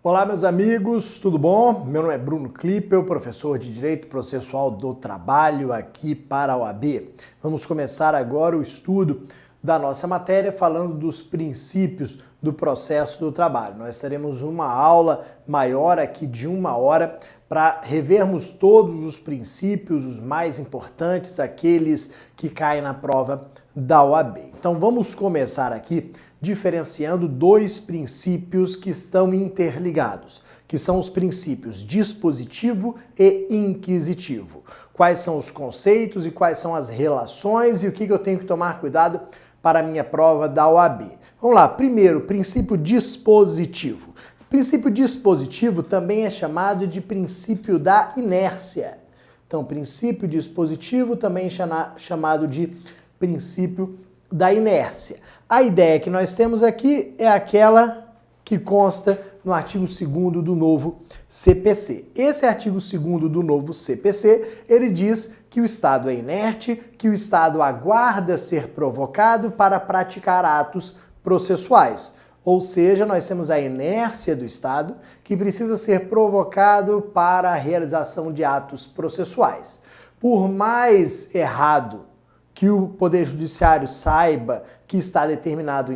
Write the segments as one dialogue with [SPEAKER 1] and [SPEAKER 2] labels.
[SPEAKER 1] Olá, meus amigos, tudo bom? Meu nome é Bruno Klippel, professor de Direito Processual do Trabalho aqui para a OAB. Vamos começar agora o estudo da nossa matéria falando dos princípios do processo do trabalho. Nós teremos uma aula maior aqui de 1 hora para revermos todos os princípios, os mais importantes, aqueles que caem na prova da OAB. Então vamos começar aqui diferenciando dois princípios que estão interligados, que são os princípios dispositivo e inquisitivo. Quais são os conceitos e quais são as relações e o que eu tenho que tomar cuidado para a minha prova da OAB. Vamos lá, primeiro, princípio dispositivo. O princípio dispositivo também é chamado de princípio da inércia. Então, princípio dispositivo também é chamado de princípio da inércia. A ideia que nós temos aqui é aquela que consta no artigo 2º do novo CPC. Esse artigo 2º do novo CPC, ele diz que o Estado é inerte, que o Estado aguarda ser provocado para praticar atos processuais. Ou seja, nós temos a inércia do Estado, que precisa ser provocado para a realização de atos processuais. Por mais errado que o Poder Judiciário saiba que está determinado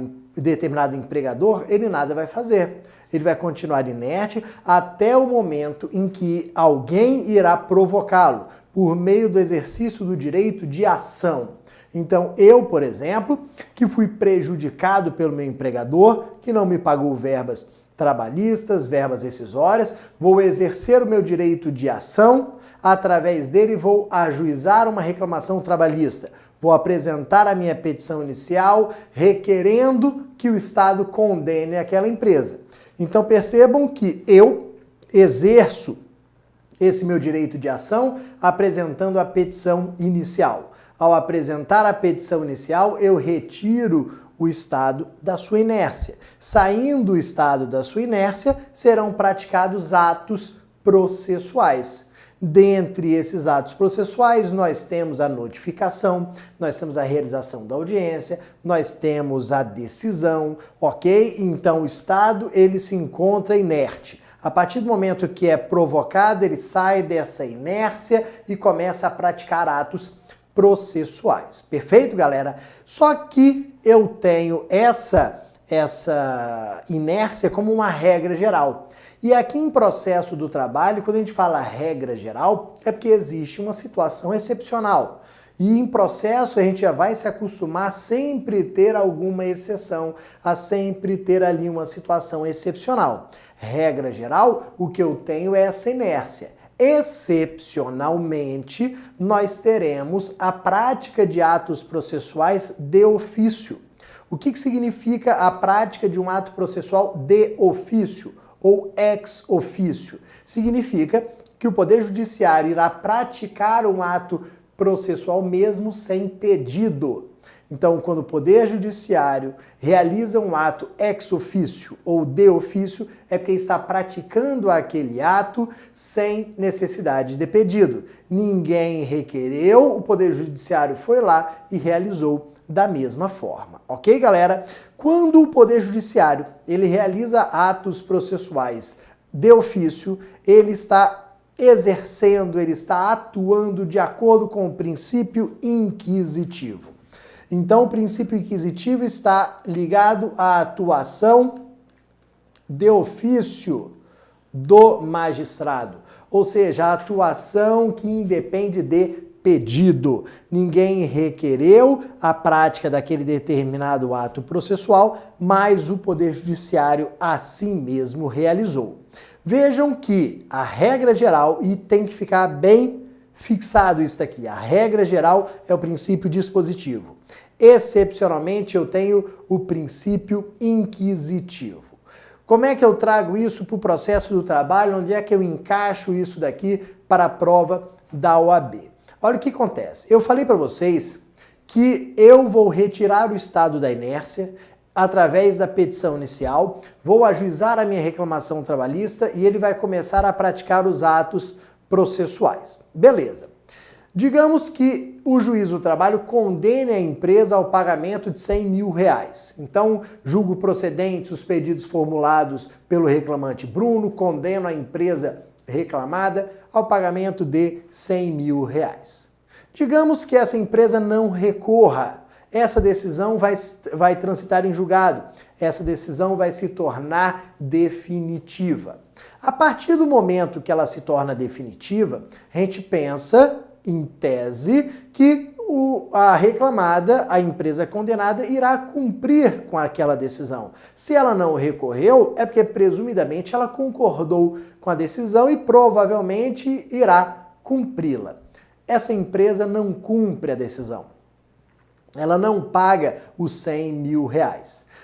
[SPEAKER 1] empregador, ele nada vai fazer. Ele vai continuar inerte até o momento em que alguém irá provocá-lo por meio do exercício do direito de ação. Então, eu, por exemplo, que fui prejudicado pelo meu empregador, que não me pagou verbas trabalhistas, verbas rescisórias, vou exercer o meu direito de ação, através dele vou ajuizar uma reclamação trabalhista. Vou apresentar a minha petição inicial requerendo que o Estado condene aquela empresa. Então percebam que eu exerço esse meu direito de ação apresentando a petição inicial. Ao apresentar a petição inicial, eu retiro o Estado da sua inércia. Saindo o Estado da sua inércia, serão praticados atos processuais. Dentre esses atos processuais, nós temos a notificação, nós temos a realização da audiência, nós temos a decisão, ok? Então o Estado, ele se encontra inerte. A partir do momento que é provocado, ele sai dessa inércia e começa a praticar atos processuais. Perfeito, galera? Só que eu tenho essa inércia como uma regra geral. E aqui em processo do trabalho, quando a gente fala regra geral, é porque existe uma situação excepcional. E em processo a gente já vai se acostumar a sempre ter alguma exceção, a sempre ter ali uma situação excepcional. Regra geral, o que eu tenho é essa inércia. Excepcionalmente, nós teremos a prática de atos processuais de ofício. O que significa a prática de um ato processual de ofício? Ou ex ofício? Significa que o Poder Judiciário irá praticar um ato processual mesmo sem pedido. Então, quando o Poder Judiciário realiza um ato ex ofício ou de ofício, é porque está praticando aquele ato sem necessidade de pedido. Ninguém requereu, o Poder Judiciário foi lá e realizou da mesma forma, ok, galera? Quando o Poder Judiciário ele realiza atos processuais de ofício, ele está exercendo, ele está atuando de acordo com o princípio inquisitivo. Então, o princípio inquisitivo está ligado à atuação de ofício do magistrado, ou seja, a atuação que independe de pedido. Ninguém requereu a prática daquele determinado ato processual, mas o Poder Judiciário assim mesmo realizou. Vejam que a regra geral, e tem que ficar bem fixado isso daqui, a regra geral é o princípio dispositivo. Excepcionalmente, eu tenho o princípio inquisitivo. Como é que eu trago isso para o processo do trabalho? Onde é que eu encaixo isso daqui para a prova da OAB? Olha o que acontece. Eu falei para vocês que eu vou retirar o estado da inércia através da petição inicial, vou ajuizar a minha reclamação trabalhista e ele vai começar a praticar os atos processuais. Beleza. Digamos que o juiz do trabalho condene a empresa ao pagamento de R$100 mil. Então, julgo procedentes os pedidos formulados pelo reclamante Bruno, condeno a empresa reclamada ao pagamento de R$100 mil. Digamos que essa empresa não recorra. Essa decisão vai transitar em julgado. Essa decisão vai se tornar definitiva. A partir do momento que ela se torna definitiva, a gente pensa, em tese, que a reclamada, a empresa condenada, irá cumprir com aquela decisão. Se ela não recorreu, é porque presumidamente ela concordou com a decisão e provavelmente irá cumpri-la. Essa empresa não cumpre a decisão. Ela não paga os R$100 mil.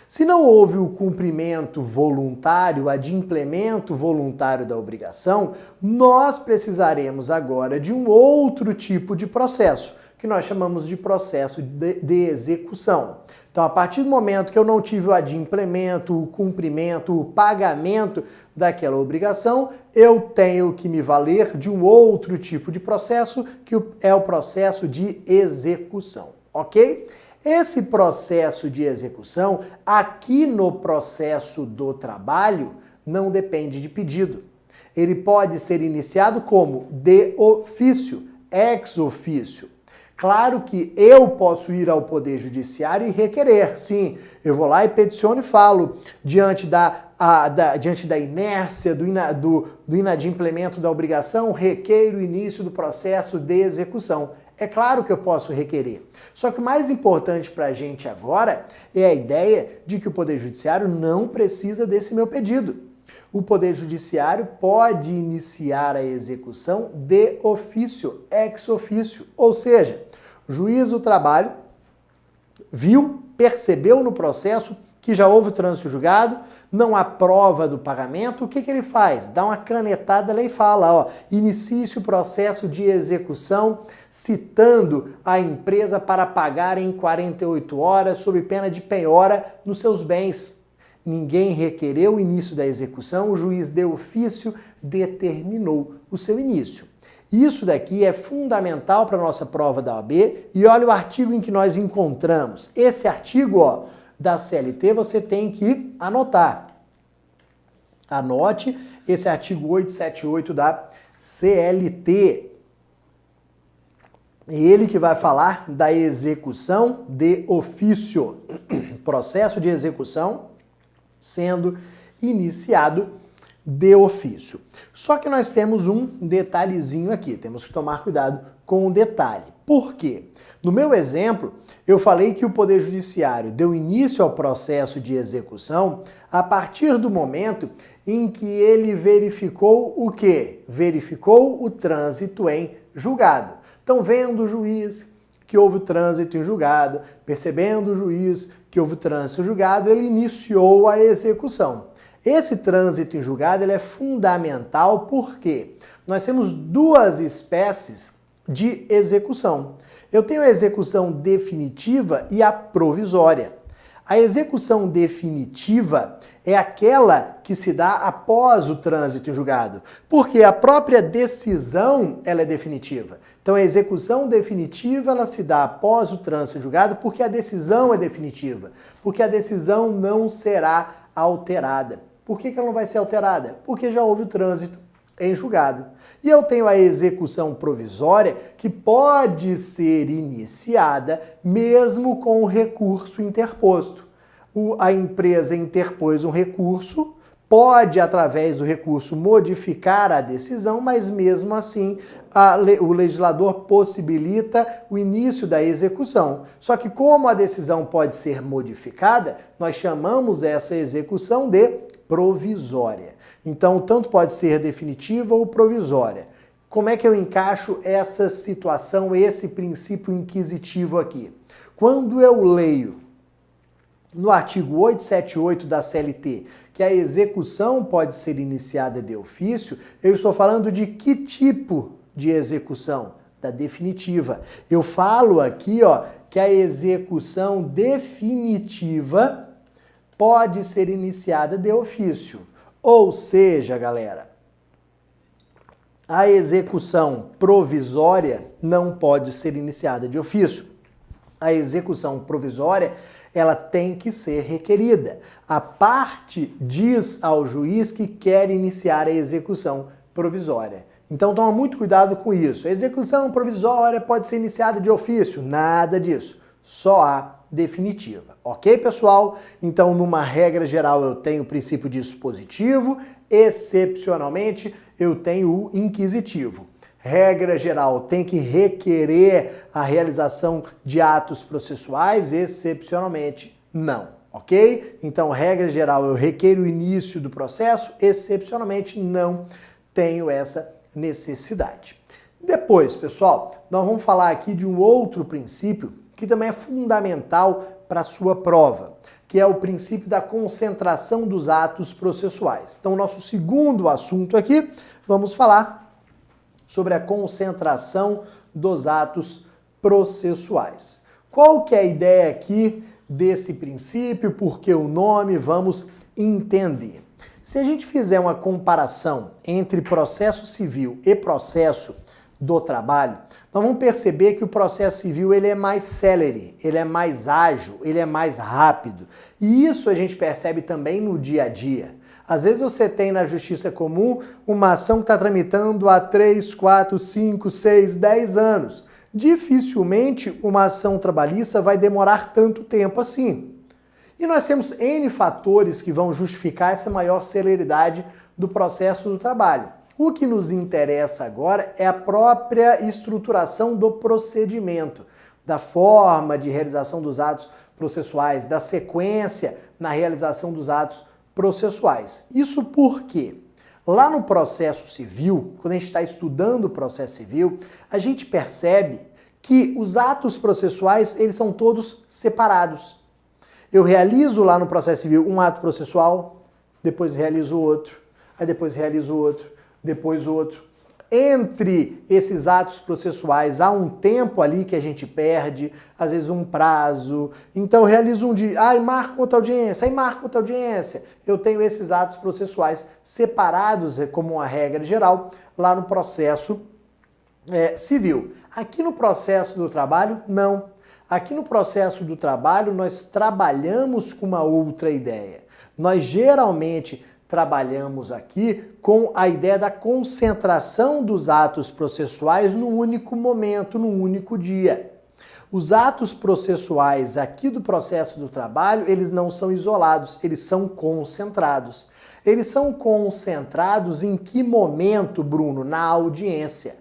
[SPEAKER 1] Se não houve o cumprimento voluntário, o adimplemento voluntário da obrigação, nós precisaremos agora de um outro tipo de processo, que nós chamamos de processo de execução. Então, a partir do momento que eu não tive o adimplemento, o cumprimento, o pagamento daquela obrigação, eu tenho que me valer de um outro tipo de processo, que é o processo de execução, ok? Esse processo de execução, aqui no processo do trabalho, não depende de pedido. Ele pode ser iniciado como de ofício, ex ofício. Claro que eu posso ir ao Poder Judiciário e requerer, sim. Eu vou lá e peticiono e falo, diante da inércia, do inadimplemento da obrigação, requeiro o início do processo de execução. É claro que eu posso requerer. Só que o mais importante para a gente agora é a ideia de que o Poder Judiciário não precisa desse meu pedido. O Poder Judiciário pode iniciar a execução de ofício, ex ofício. Ou seja, o juiz do trabalho viu, percebeu no processo que já houve o trânsito julgado, não há prova do pagamento, o que ele faz? Dá uma canetada lá e fala, ó, inicie-se o processo de execução citando a empresa para pagar em 48 horas sob pena de penhora nos seus bens. Ninguém requereu o início da execução, o juiz de ofício determinou o seu início. Isso daqui é fundamental para a nossa prova da OAB e olha o artigo em que nós encontramos. Esse artigo, ó, da CLT, você tem que anotar. Anote esse artigo 878 da CLT. Ele que vai falar da execução de ofício. Processo de execução sendo iniciado de ofício. Só que nós temos um detalhezinho aqui, temos que tomar cuidado com o detalhe. Por quê? No meu exemplo, eu falei que o Poder Judiciário deu início ao processo de execução a partir do momento em que ele verificou o quê? Verificou o trânsito em julgado. Então, vendo o juiz que houve o trânsito em julgado, percebendo o juiz que houve o trânsito em julgado, ele iniciou a execução. Esse trânsito em julgado ele é fundamental porque nós temos duas espécies de execução. Eu tenho a execução definitiva e a provisória. A execução definitiva é aquela que se dá após o trânsito em julgado, porque a própria decisão ela é definitiva. Então a execução definitiva ela se dá após o trânsito em julgado porque a decisão é definitiva, porque a decisão não será alterada. Por que ela não vai ser alterada? Porque já houve o trânsito em julgado. E eu tenho a execução provisória que pode ser iniciada mesmo com o recurso interposto. A empresa interpôs um recurso, pode, através do recurso, modificar a decisão, mas mesmo assim o legislador possibilita o início da execução. Só que como a decisão pode ser modificada, nós chamamos essa execução de provisória. Então, tanto pode ser definitiva ou provisória. Como é que eu encaixo essa situação, esse princípio inquisitivo aqui? Quando eu leio no artigo 878 da CLT que a execução pode ser iniciada de ofício, eu estou falando de que tipo de execução? Da definitiva. Eu falo aqui, ó, que a execução definitiva pode ser iniciada de ofício. Ou seja, galera, a execução provisória não pode ser iniciada de ofício. A execução provisória, ela tem que ser requerida. A parte diz ao juiz que quer iniciar a execução provisória. Então toma muito cuidado com isso. A execução provisória pode ser iniciada de ofício? Nada disso. Só a definitiva. Ok, pessoal? Então, numa regra geral, eu tenho o princípio dispositivo, excepcionalmente, eu tenho o inquisitivo. Regra geral, tem que requerer a realização de atos processuais, excepcionalmente, não. Ok? Então, regra geral, eu requeiro o início do processo, excepcionalmente, não tenho essa necessidade. Depois, pessoal, nós vamos falar aqui de um outro princípio que também é fundamental para a sua prova, que é o princípio da concentração dos atos processuais. Então, nosso segundo assunto aqui, vamos falar sobre a concentração dos atos processuais. Qual que é a ideia aqui desse princípio? Por que o nome? Vamos entender. Se a gente fizer uma comparação entre processo civil e processo do trabalho, nós vamos perceber que o processo civil ele é mais célere, ele é mais ágil, ele é mais rápido. E isso a gente percebe também no dia a dia. Às vezes você tem na justiça comum uma ação que está tramitando há 3, 4, 5, 6, 10 anos. Dificilmente uma ação trabalhista vai demorar tanto tempo assim. E nós temos N fatores que vão justificar essa maior celeridade do processo do trabalho. O que nos interessa agora é a própria estruturação do procedimento, da forma de realização dos atos processuais, da sequência na realização dos atos processuais. Isso porque lá no processo civil, quando a gente está estudando o processo civil, a gente percebe que os atos processuais, eles são todos separados. Eu realizo lá no processo civil um ato processual, depois realizo outro, aí depois realizo outro, depois outro. Entre esses atos processuais há um tempo ali que a gente perde, às vezes um prazo. Então eu realizo um dia, marco outra audiência, aí marco outra audiência. Eu tenho esses atos processuais separados como uma regra geral lá no processo civil. Aqui no processo do trabalho, não. Aqui no processo do trabalho nós trabalhamos com uma outra ideia. Nós geralmente trabalhamos aqui com a ideia da concentração dos atos processuais num único momento, num único dia. Os atos processuais aqui do processo do trabalho, eles não são isolados, eles são concentrados. Eles são concentrados em que momento, Bruno? Na audiência.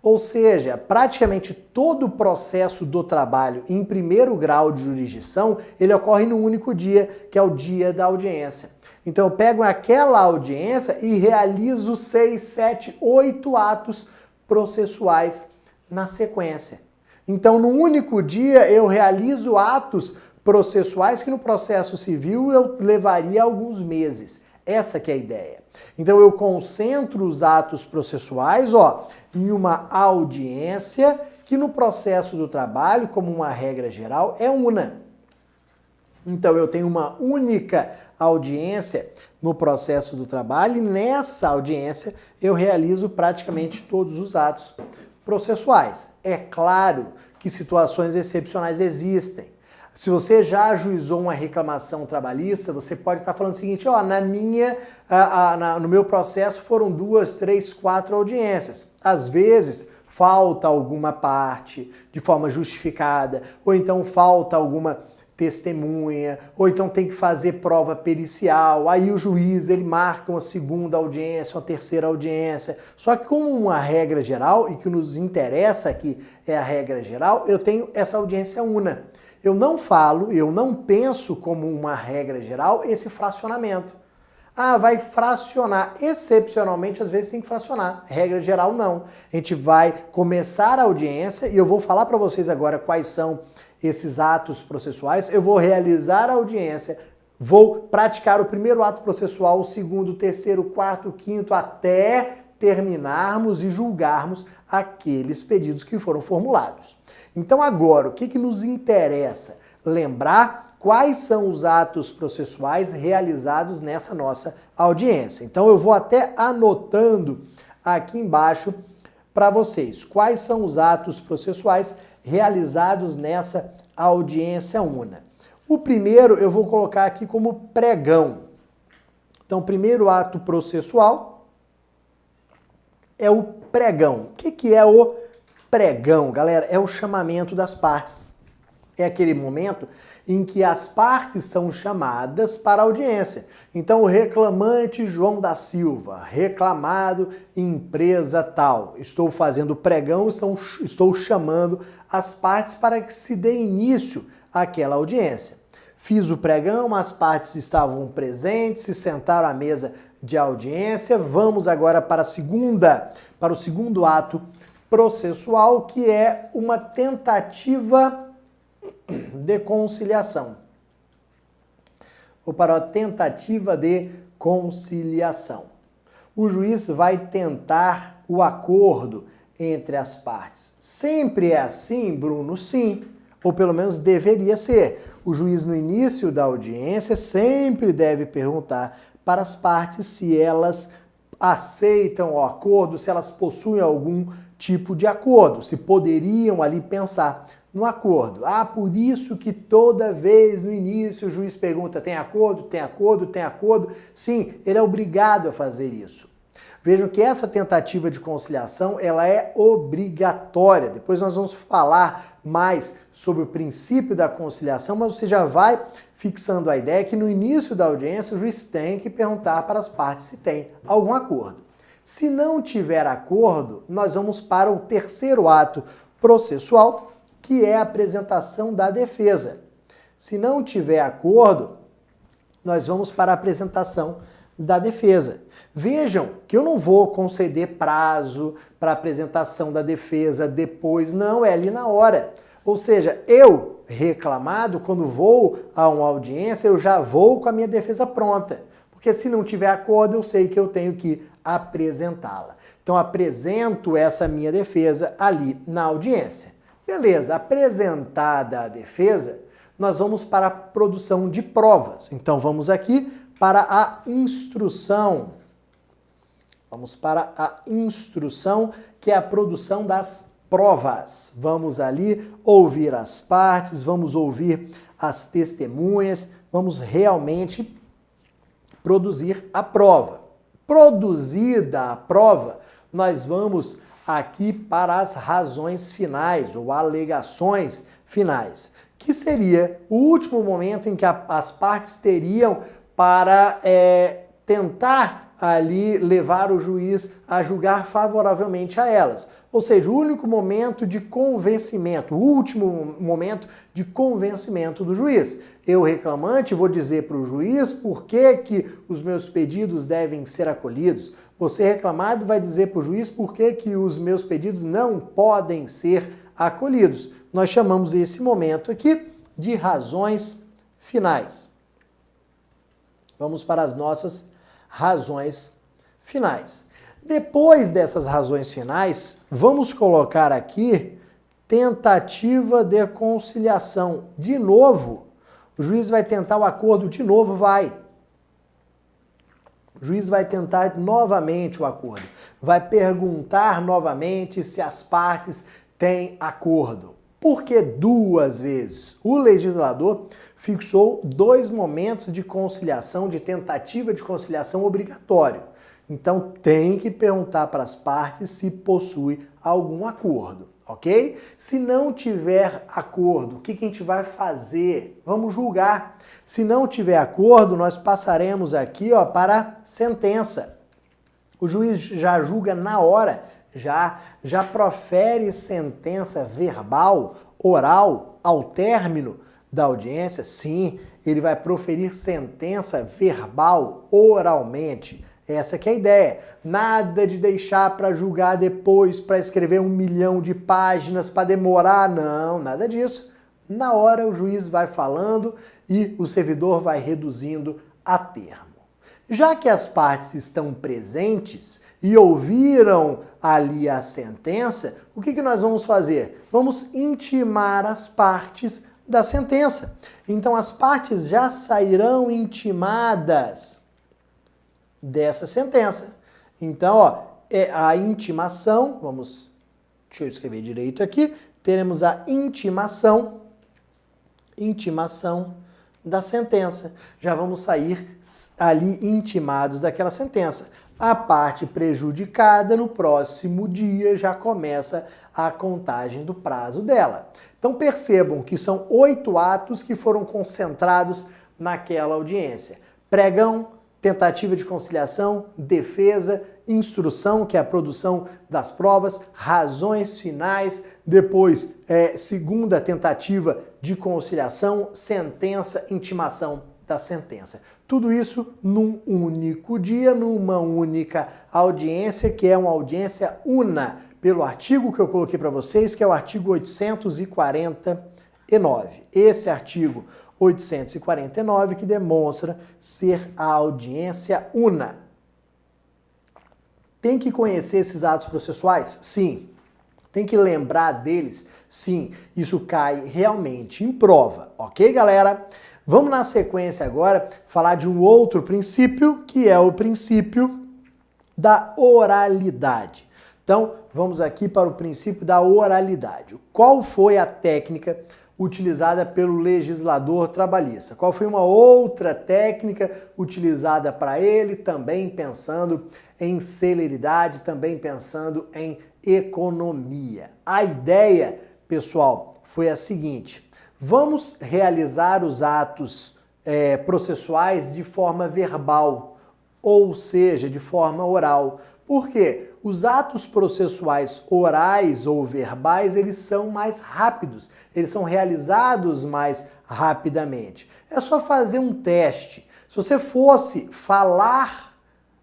[SPEAKER 1] Ou seja, praticamente todo o processo do trabalho em primeiro grau de jurisdição, ele ocorre num único dia, que é o dia da audiência. Então eu pego aquela audiência e realizo 6, 7, 8 atos processuais na sequência. Então, num único dia, eu realizo atos processuais que no processo civil eu levaria alguns meses. Essa que é a ideia. Então, eu concentro os atos processuais em uma audiência que no processo do trabalho, como uma regra geral, é una. Então, eu tenho uma única audiência no processo do trabalho e nessa audiência eu realizo praticamente todos os atos processuais. É claro que situações excepcionais existem. Se você já ajuizou uma reclamação trabalhista, você pode estar falando o seguinte, no meu processo foram 2, 3, 4 audiências. Às vezes falta alguma parte de forma justificada, ou então falta alguma testemunha, ou então tem que fazer prova pericial, aí o juiz ele marca uma segunda audiência, uma terceira audiência. Só que como uma regra geral, e que nos interessa aqui é a regra geral, eu tenho essa audiência una. Eu não penso como uma regra geral esse fracionamento. Vai fracionar. Excepcionalmente, às vezes tem que fracionar. Regra geral, não. A gente vai começar a audiência e eu vou falar para vocês agora quais são esses atos processuais. Eu vou realizar a audiência, vou praticar o primeiro ato processual, o segundo, o terceiro, o quarto, o quinto, até terminarmos e julgarmos aqueles pedidos que foram formulados. Então agora, o que nos interessa? Lembrar quais são os atos processuais realizados nessa nossa audiência. Então eu vou até anotando aqui embaixo para vocês. Quais são os atos processuais realizados nessa audiência una? O primeiro eu vou colocar aqui como pregão. Então, o primeiro ato processual é o pregão. O que é o pregão, galera? É o chamamento das partes. É aquele momento em que as partes são chamadas para a audiência. Então, o reclamante João da Silva, reclamado empresa tal. Estou fazendo pregão, estou chamando as partes para que se dê início àquela audiência. Fiz o pregão, as partes estavam presentes, se sentaram à mesa de audiência. Vamos agora para o segundo ato processual, que é uma tentativa de conciliação. Ou para a tentativa de conciliação. O juiz vai tentar o acordo entre as partes. Sempre é assim, Bruno? Sim. Ou pelo menos deveria ser. O juiz, no início da audiência, sempre deve perguntar para as partes se elas aceitam o acordo, se elas possuem algum tipo de acordo, se poderiam ali pensar no acordo. Por isso que toda vez no início o juiz pergunta: tem acordo? Tem acordo? Tem acordo? Sim, ele é obrigado a fazer isso. Vejam que essa tentativa de conciliação, ela é obrigatória. Depois nós vamos falar mais sobre o princípio da conciliação, mas você já vai fixando a ideia que no início da audiência o juiz tem que perguntar para as partes se tem algum acordo. Se não tiver acordo, nós vamos para o terceiro ato processual, que é a apresentação da defesa. Se não tiver acordo, nós vamos para a apresentação da defesa. Vejam que eu não vou conceder prazo para a apresentação da defesa depois, não, é ali na hora. Ou seja, eu, reclamado, quando vou a uma audiência, eu já vou com a minha defesa pronta. Porque se não tiver acordo, eu sei que eu tenho que apresentá-la. Então, apresento essa minha defesa ali na audiência. Beleza, apresentada a defesa, nós vamos para a produção de provas. Então, vamos aqui para a instrução. Vamos para a instrução, que é a produção das provas. Vamos ali ouvir as partes, vamos ouvir as testemunhas, vamos realmente produzir a prova. Produzida a prova, nós vamos aqui para as razões finais ou alegações finais, que seria o último momento em que as partes teriam para tentar ali levar o juiz a julgar favoravelmente a elas. Ou seja, o único momento de convencimento, o último momento de convencimento do juiz. Eu, reclamante, vou dizer para o juiz por que os meus pedidos devem ser acolhidos. Você, reclamado, vai dizer para o juiz por que os meus pedidos não podem ser acolhidos. Nós chamamos esse momento aqui de razões finais. Vamos para as nossas razões finais. Depois dessas razões finais, vamos colocar aqui tentativa de conciliação. De novo, o juiz vai tentar o acordo, de novo vai. O juiz vai tentar novamente o acordo. Vai perguntar novamente se as partes têm acordo. Por que duas vezes? O legislador fixou 2 momentos de conciliação, de tentativa de conciliação obrigatório. Então tem que perguntar para as partes se possui algum acordo, ok? Se não tiver acordo, o que a gente vai fazer? Vamos julgar. Se não tiver acordo, nós passaremos aqui para a sentença. O juiz já julga na hora, já profere sentença verbal, oral, ao término da audiência. Sim, ele vai proferir sentença verbal, oralmente. Essa que é a ideia. Nada de deixar para julgar depois, para escrever 1 milhão de páginas, para demorar. Não, nada disso. Na hora o juiz vai falando e o servidor vai reduzindo a termo. Já que as partes estão presentes e ouviram ali a sentença, o que nós vamos fazer? Vamos intimar as partes da sentença. Então as partes já sairão intimadas dessa sentença. Então, é a intimação, deixa eu escrever direito aqui, teremos a intimação da sentença. Já vamos sair ali intimados daquela sentença. A parte prejudicada, no próximo dia, já começa a contagem do prazo dela. Então percebam que são 8 atos que foram concentrados naquela audiência. Pregão, tentativa de conciliação, defesa, instrução, que é a produção das provas, razões finais, depois segunda tentativa de conciliação, sentença, intimação da sentença. Tudo isso num único dia, numa única audiência, que é uma audiência una, pelo artigo que eu coloquei para vocês, que é o artigo 849. Esse artigo 849 que demonstra ser a audiência una. Tem que conhecer esses atos processuais? Sim. Tem que lembrar deles? Sim. Isso cai realmente em prova, ok, galera? Vamos na sequência agora falar de um outro princípio, que é o princípio da oralidade. Então, vamos aqui para o princípio da oralidade. Qual foi a técnica utilizada pelo legislador trabalhista? Qual foi uma outra técnica utilizada para ele, também pensando em celeridade, também pensando em economia? A ideia, pessoal, foi a seguinte: vamos realizar os atos processuais de forma verbal, ou seja, de forma oral. Por quê? Os atos processuais orais ou verbais, eles são mais rápidos, eles são realizados mais rapidamente. É só fazer um teste. Se você fosse falar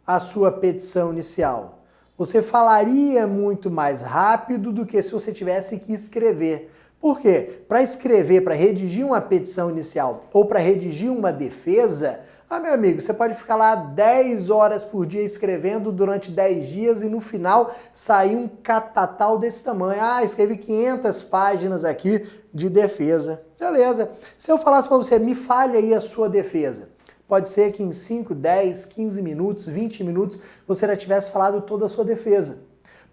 [SPEAKER 1] a sua petição inicial, você falaria muito mais rápido do que se você tivesse que escrever. Por quê? Para escrever, para redigir uma petição inicial ou para redigir uma defesa, meu amigo, você pode ficar lá 10 horas por dia escrevendo durante 10 dias e no final sair um catatal desse tamanho. Escrevi 500 páginas aqui de defesa. Beleza. Se eu falasse para você, me fale aí a sua defesa. Pode ser que em 5, 10, 15 minutos, 20 minutos, você já tivesse falado toda a sua defesa.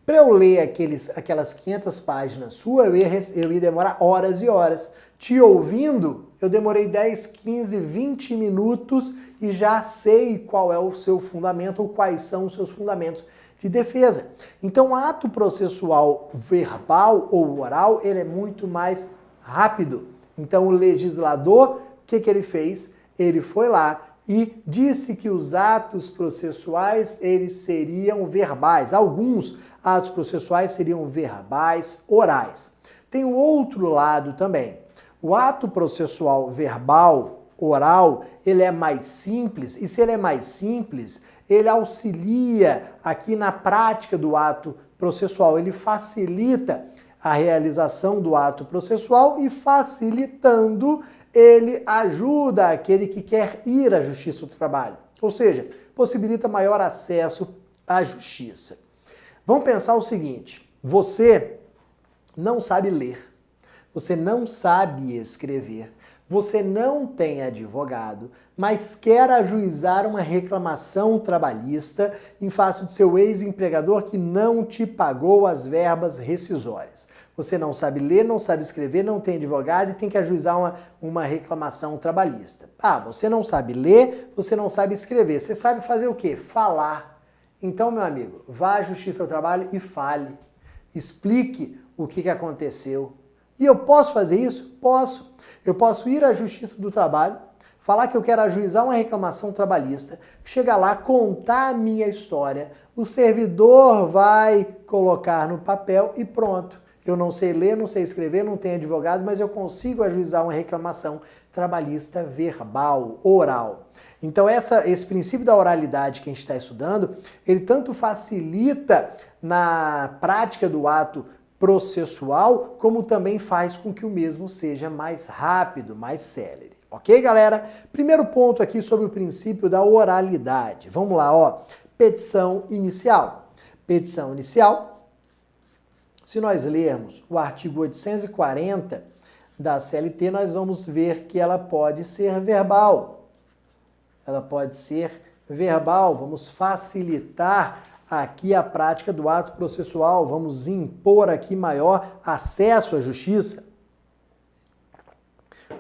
[SPEAKER 1] Para eu ler aquelas 500 páginas suas, eu ia demorar horas e horas. Te ouvindo, eu demorei 10, 15, 20 minutos e já sei qual é o seu fundamento ou quais são os seus fundamentos de defesa. Então, o ato processual verbal ou oral, ele é muito mais rápido. Então, o legislador, o que ele fez? Ele foi lá e disse que os atos processuais, eles seriam verbais. Alguns atos processuais seriam verbais, orais. Tem o outro lado também. O ato processual verbal, oral, ele é mais simples, e se ele é mais simples, ele auxilia aqui na prática do ato processual, ele facilita a realização do ato processual e facilitando, ele ajuda aquele que quer ir à Justiça do Trabalho, ou seja, possibilita maior acesso à justiça. Vamos pensar o seguinte: você não sabe ler, você não sabe escrever, você não tem advogado, mas quer ajuizar uma reclamação trabalhista em face do seu ex-empregador que não te pagou as verbas rescisórias. Você não sabe ler, não sabe escrever, não tem advogado e tem que ajuizar uma reclamação trabalhista. Você não sabe ler, você não sabe escrever, você sabe fazer o quê? Falar. Então, meu amigo, vá à Justiça do Trabalho e fale. Explique o que aconteceu. E eu posso fazer isso? Posso. Eu posso ir à Justiça do Trabalho, falar que eu quero ajuizar uma reclamação trabalhista, chegar lá, contar a minha história, o servidor vai colocar no papel e pronto. Eu não sei ler, não sei escrever, não tenho advogado, mas eu consigo ajuizar uma reclamação trabalhista verbal, oral. Então esse princípio da oralidade que a gente está estudando, ele tanto facilita na prática do ato processual, como também faz com que o mesmo seja mais rápido, mais célere. Ok, galera? Primeiro ponto aqui sobre o princípio da oralidade. Vamos lá, ó. Petição inicial. Petição inicial, se nós lermos o artigo 840 da CLT, nós vamos ver que ela pode ser verbal. Ela pode ser verbal. Vamos facilitar aqui a prática do ato processual, vamos impor aqui maior acesso à justiça.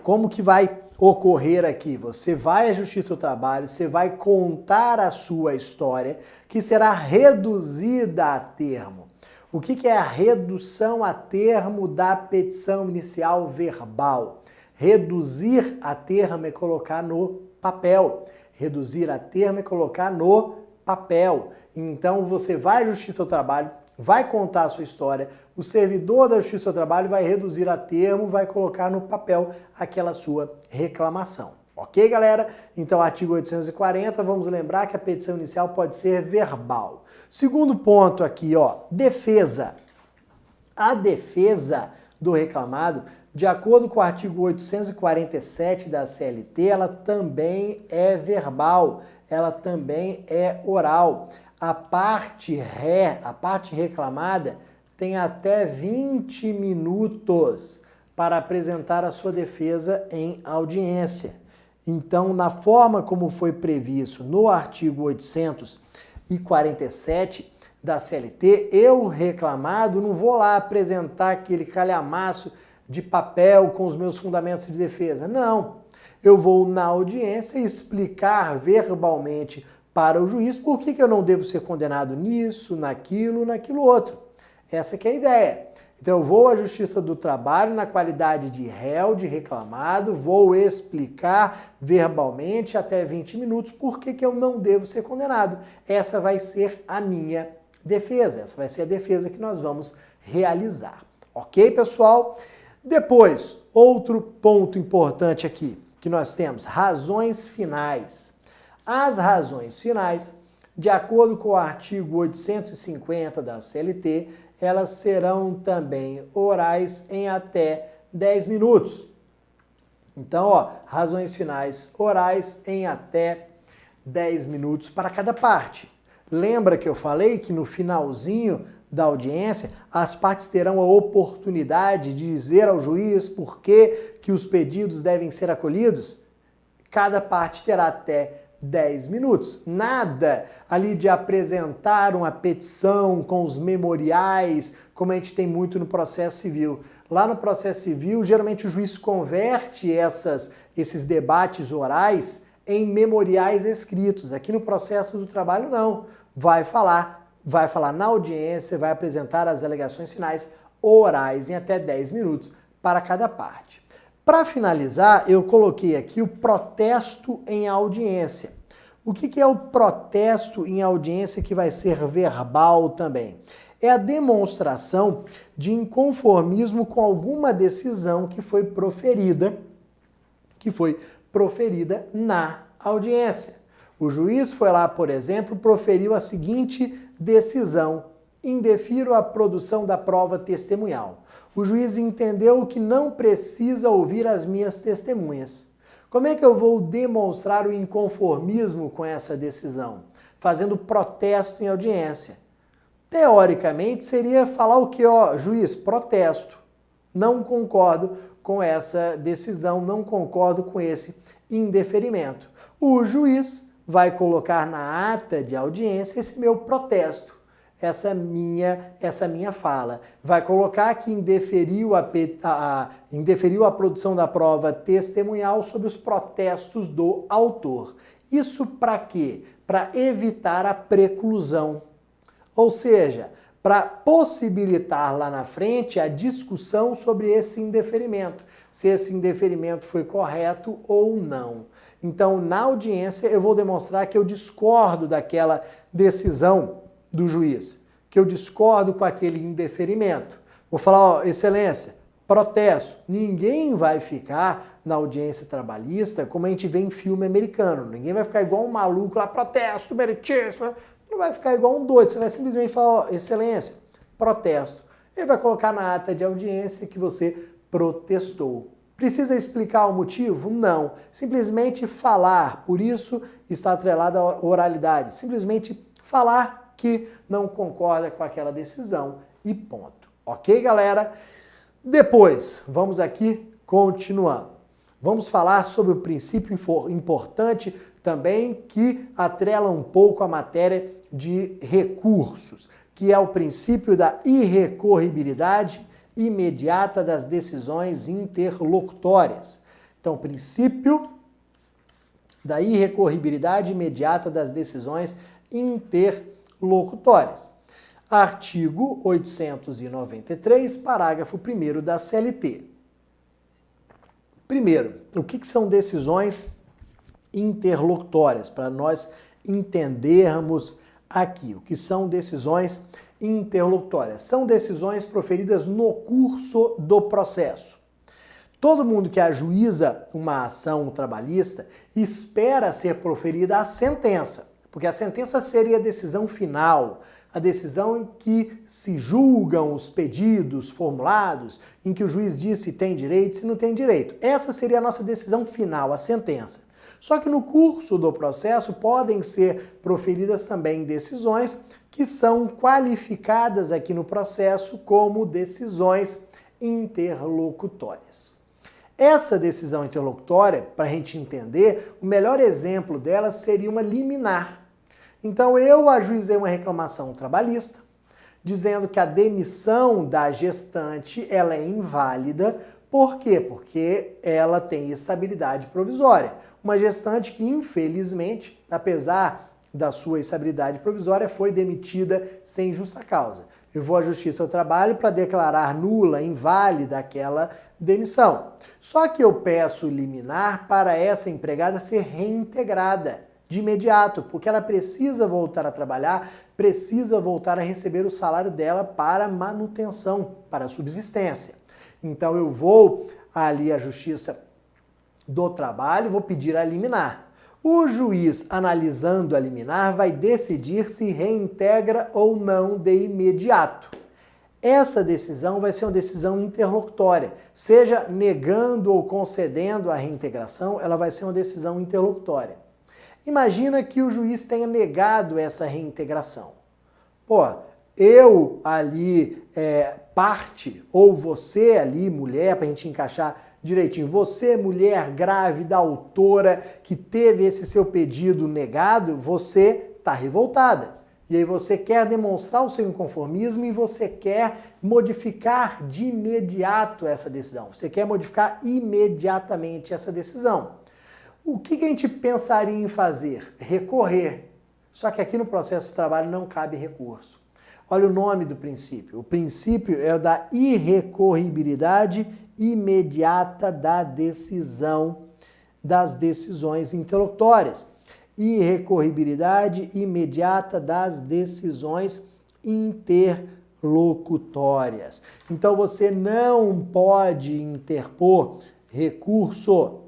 [SPEAKER 1] Como que vai ocorrer aqui? Você vai à Justiça do Trabalho, você vai contar a sua história, que será reduzida a termo. O que é a redução a termo da petição inicial verbal? Reduzir a termo é colocar no papel. Reduzir a termo é colocar no papel. Então você vai à Justiça do Trabalho, vai contar a sua história, o servidor da Justiça do Trabalho vai reduzir a termo, vai colocar no papel aquela sua reclamação. Ok, galera? Então, artigo 840, vamos lembrar que a petição inicial pode ser verbal. Segundo ponto aqui, ó, defesa. A defesa do reclamado, de acordo com o artigo 847 da CLT, ela também é verbal, ela também é oral. A parte reclamada, tem até 20 minutos para apresentar a sua defesa em audiência. Então, na forma como foi previsto no artigo 847 da CLT, eu, reclamado, não vou lá apresentar aquele calhamaço de papel com os meus fundamentos de defesa. Não, eu vou na audiência explicar verbalmente para o juiz por que eu não devo ser condenado nisso, naquilo outro. Essa que é a ideia. Então eu vou à Justiça do Trabalho na qualidade de réu, de reclamado, vou explicar verbalmente até 20 minutos por que eu não devo ser condenado. Essa vai ser a minha defesa, essa vai ser a defesa que nós vamos realizar. Ok, pessoal? Depois, outro ponto importante aqui que nós temos, razões finais. As razões finais, de acordo com o artigo 850 da CLT, elas serão também orais em até 10 minutos. Então, ó, razões finais orais em até 10 minutos para cada parte. Lembra que eu falei que no finalzinho da audiência, as partes terão a oportunidade de dizer ao juiz por que os pedidos devem ser acolhidos? Cada parte terá até 10 minutos. Nada ali de apresentar uma petição com os memoriais, como a gente tem muito no processo civil. Lá no processo civil, geralmente o juiz converte esses debates orais em memoriais escritos. Aqui no processo do trabalho, não. Vai falar na audiência, vai apresentar as alegações finais orais em até 10 minutos para cada parte. Para finalizar, eu coloquei aqui o protesto em audiência. O que é o protesto em audiência que vai ser verbal também? É a demonstração de inconformismo com alguma decisão que foi proferida na audiência. O juiz foi lá, por exemplo, proferiu a seguinte decisão: indefiro a produção da prova testemunhal. O juiz entendeu que não precisa ouvir as minhas testemunhas. Como é que eu vou demonstrar o inconformismo com essa decisão? Fazendo protesto em audiência. Teoricamente, seria falar o quê? Ó, juiz, protesto. Não concordo com essa decisão, não concordo com esse indeferimento. O juiz vai colocar na ata de audiência esse meu protesto, essa minha fala. Vai colocar que indeferiu a produção da prova testemunhal sobre os protestos do autor. Isso para quê? Para evitar a preclusão. Ou seja, para possibilitar lá na frente a discussão sobre esse indeferimento, se esse indeferimento foi correto ou não. Então, na audiência, eu vou demonstrar que eu discordo daquela decisão do juiz, que eu discordo com aquele indeferimento. Vou falar, ó, excelência, protesto. Ninguém vai ficar na audiência trabalhista como a gente vê em filme americano. Ninguém vai ficar igual um maluco lá, protesto, meritíssimo. Não vai ficar igual um doido. Você vai simplesmente falar, ó, excelência, protesto. Ele vai colocar na ata de audiência que você protestou. Precisa explicar o motivo? Não. Simplesmente falar. Por isso está atrelada à oralidade. Simplesmente falar que não concorda com aquela decisão e ponto. Ok, galera? Depois, vamos aqui continuando. Vamos falar sobre o princípio importante também que atrela um pouco a matéria de recursos, que é o princípio da irrecorribilidade imediata das decisões interlocutórias. Então, o princípio da irrecorribilidade imediata das decisões interlocutórias. Artigo 893, parágrafo 1º da CLT. Primeiro, o que são decisões interlocutórias? Para nós entendermos aqui o que são decisões interlocutórias. São decisões proferidas no curso do processo. Todo mundo que ajuiza uma ação trabalhista espera ser proferida a sentença, porque a sentença seria a decisão final, a decisão em que se julgam os pedidos formulados, em que o juiz diz se tem direito, se não tem direito. Essa seria a nossa decisão final, a sentença. Só que no curso do processo podem ser proferidas também decisões que são qualificadas aqui no processo como decisões interlocutórias. Essa decisão interlocutória, para a gente entender, o melhor exemplo dela seria uma liminar. Então eu ajuizei uma reclamação trabalhista, dizendo que a demissão da gestante ela é inválida. Por quê? Porque ela tem estabilidade provisória. Uma gestante que, infelizmente, apesar da sua estabilidade provisória, foi demitida sem justa causa. Eu vou à Justiça do Trabalho para declarar nula, inválida aquela demissão. Só que eu peço liminar para essa empregada ser reintegrada de imediato, porque ela precisa voltar a trabalhar, precisa voltar a receber o salário dela para manutenção, para subsistência. Então eu vou ali à Justiça do Trabalho, vou pedir a liminar. O juiz, analisando a liminar, vai decidir se reintegra ou não de imediato. Essa decisão vai ser uma decisão interlocutória. Seja negando ou concedendo a reintegração, ela vai ser uma decisão interlocutória. Imagina que o juiz tenha negado essa reintegração. Pô, eu ali, parte, ou você ali, mulher, para a gente encaixar direitinho, você, mulher grávida, autora, que teve esse seu pedido negado, você está revoltada. E aí você quer demonstrar o seu inconformismo e você quer modificar de imediato essa decisão. Você quer modificar imediatamente essa decisão. O que a gente pensaria em fazer? Recorrer. Só que aqui no processo de trabalho não cabe recurso. Olha o nome do princípio. O princípio é o da irrecorribilidade imediata da decisão, das decisões interlocutórias. Irrecorribilidade imediata das decisões interlocutórias. Então você não pode interpor recurso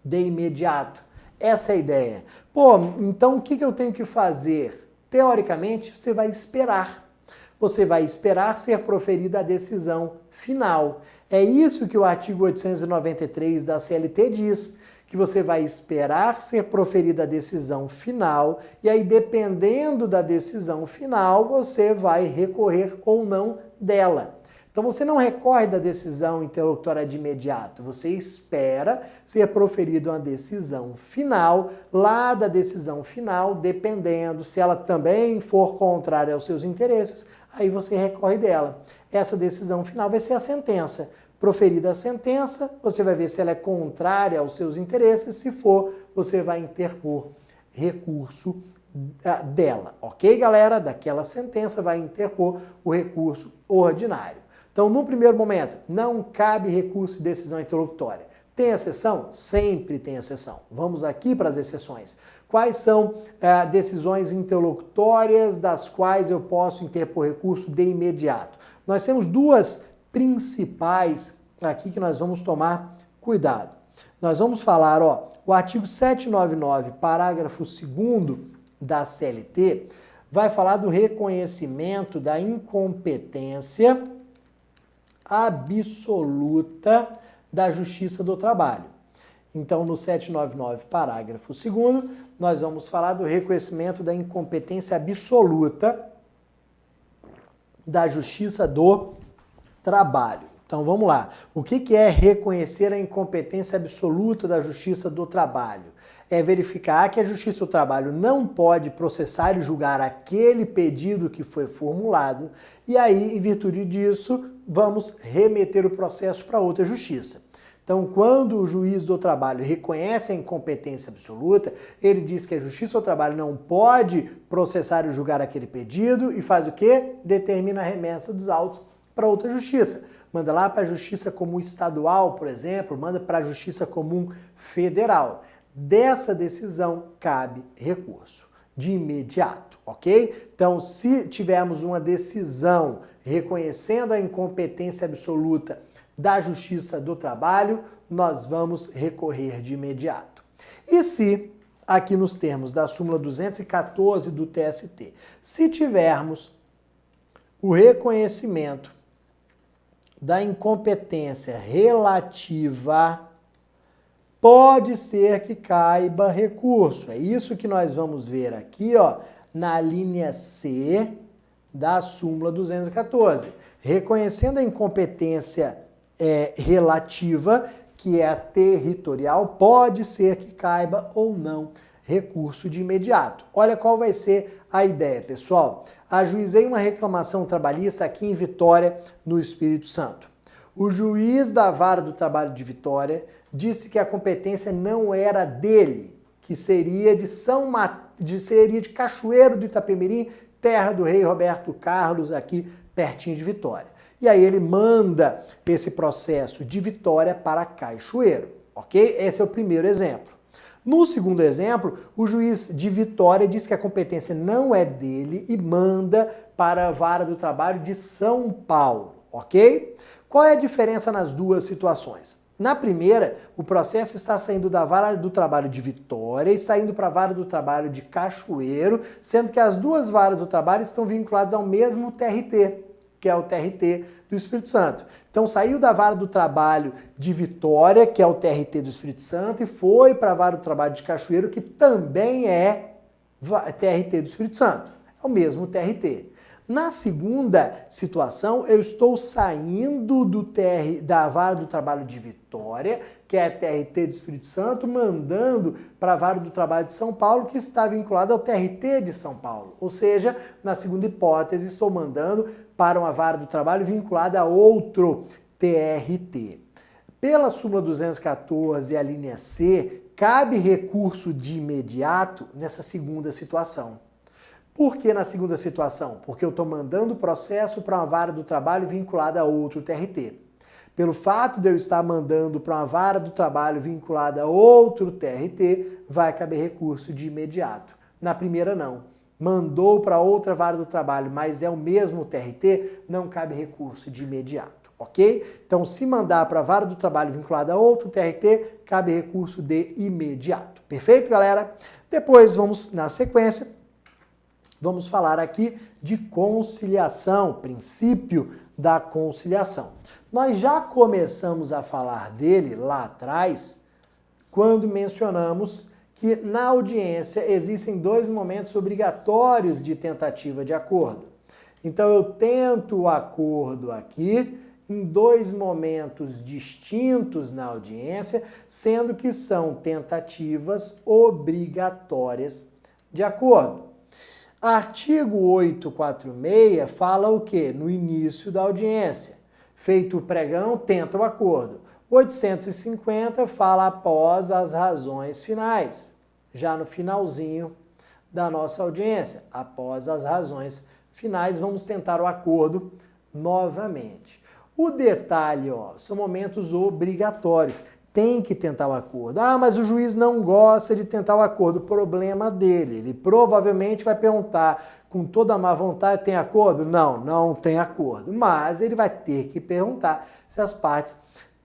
[SPEAKER 1] de imediato. Essa é a ideia. Pô, então o que eu tenho que fazer? Teoricamente, você vai esperar. Você vai esperar ser proferida a decisão final. É isso que o artigo 893 da CLT diz, que você vai esperar ser proferida a decisão final e aí, dependendo da decisão final, você vai recorrer ou não dela. Então você não recorre da decisão interlocutória de imediato, você espera ser proferida uma decisão final, lá da decisão final, dependendo, se ela também for contrária aos seus interesses, aí você recorre dela. Essa decisão final vai ser a sentença. Proferida a sentença, você vai ver se ela é contrária aos seus interesses, se for, você vai interpor recurso dela, ok, galera? Daquela sentença vai interpor o recurso ordinário. Então, no primeiro momento, não cabe recurso de decisão interlocutória. Tem exceção? Sempre tem exceção. Vamos aqui para as exceções. Quais são decisões interlocutórias das quais eu posso interpor recurso de imediato? Nós temos duas principais aqui que nós vamos tomar cuidado. Nós vamos falar, o artigo 799, parágrafo 2º da CLT, vai falar do reconhecimento da incompetência absoluta da Justiça do Trabalho. Então, no 799, parágrafo 2º, nós vamos falar do reconhecimento da incompetência absoluta da Justiça do Trabalho. Então, vamos lá. O que é reconhecer a incompetência absoluta da Justiça do Trabalho? é verificar que a Justiça do Trabalho não pode processar e julgar aquele pedido que foi formulado, e aí, em virtude disso, vamos remeter o processo para outra justiça. Então, quando o juiz do trabalho reconhece a incompetência absoluta, ele diz que a Justiça do Trabalho não pode processar e julgar aquele pedido e faz o quê? Determina a remessa dos autos para outra justiça. Manda lá para a Justiça Comum Estadual, por exemplo, manda para a Justiça Comum Federal. Dessa decisão cabe recurso de imediato, ok? Então, se tivermos uma decisão reconhecendo a incompetência absoluta da Justiça do Trabalho, nós vamos recorrer de imediato. E se, aqui nos termos da súmula 214 do TST, se tivermos o reconhecimento da incompetência relativa, pode ser que caiba recurso. É isso que nós vamos ver aqui, ó, na linha C da súmula 214. Reconhecendo a incompetência relativa, que é a territorial, pode ser que caiba ou não recurso de imediato. Olha qual vai ser a ideia, pessoal. Ajuizei uma reclamação trabalhista aqui em Vitória, no Espírito Santo. O juiz da Vara do Trabalho de Vitória disse que a competência não era dele, que seria de Cachoeiro do Itapemirim, terra do rei Roberto Carlos, aqui pertinho de Vitória. E aí ele manda esse processo de Vitória para Cachoeiro, ok? Esse é o primeiro exemplo. No segundo exemplo, o juiz de Vitória diz que a competência não é dele e manda para a Vara do Trabalho de São Paulo, ok? Qual é a diferença nas duas situações? Na primeira, o processo está saindo da Vara do Trabalho de Vitória e está indo para a Vara do Trabalho de Cachoeiro, sendo que as duas varas do trabalho estão vinculadas ao mesmo TRT, que é o TRT do Espírito Santo. Então saiu da Vara do Trabalho de Vitória, que é o TRT do Espírito Santo, e foi para a Vara do Trabalho de Cachoeiro, que também é TRT do Espírito Santo. É o mesmo TRT. Na segunda situação, eu estou saindo da Vara do Trabalho de Vitória, que é a TRT do Espírito Santo, mandando para a Vara do Trabalho de São Paulo, que está vinculada ao TRT de São Paulo. Ou seja, na segunda hipótese, estou mandando para uma Vara do Trabalho vinculada a outro TRT. Pela súmula 214 e a linha C, cabe recurso de imediato nessa segunda situação. Por que na segunda situação? Porque eu estou mandando o processo para uma Vara do Trabalho vinculada a outro TRT. Pelo fato de eu estar mandando para uma Vara do Trabalho vinculada a outro TRT, vai caber recurso de imediato. Na primeira, não. Mandou para outra Vara do Trabalho, mas é o mesmo TRT, não cabe recurso de imediato, ok? Então, se mandar para a Vara do Trabalho vinculada a outro TRT, cabe recurso de imediato. Perfeito, galera? Depois, vamos, na sequência, vamos falar aqui de conciliação, princípio da conciliação. Nós já começamos a falar dele lá atrás, quando mencionamos que na audiência existem dois momentos obrigatórios de tentativa de acordo. Então eu tento o acordo aqui em dois momentos distintos na audiência, sendo que são tentativas obrigatórias de acordo. Artigo 846 fala o quê? No início da audiência. Feito o pregão, tenta o acordo. 850 fala após as razões finais, já no finalzinho da nossa audiência. Após as razões finais, vamos tentar o acordo novamente. O detalhe, ó, são momentos obrigatórios. Tem que tentar o acordo. Ah, mas o juiz não gosta de tentar o acordo. Problema dele. Ele provavelmente vai perguntar com toda a má vontade, tem acordo? Não, não tem acordo. Mas ele vai ter que perguntar se as partes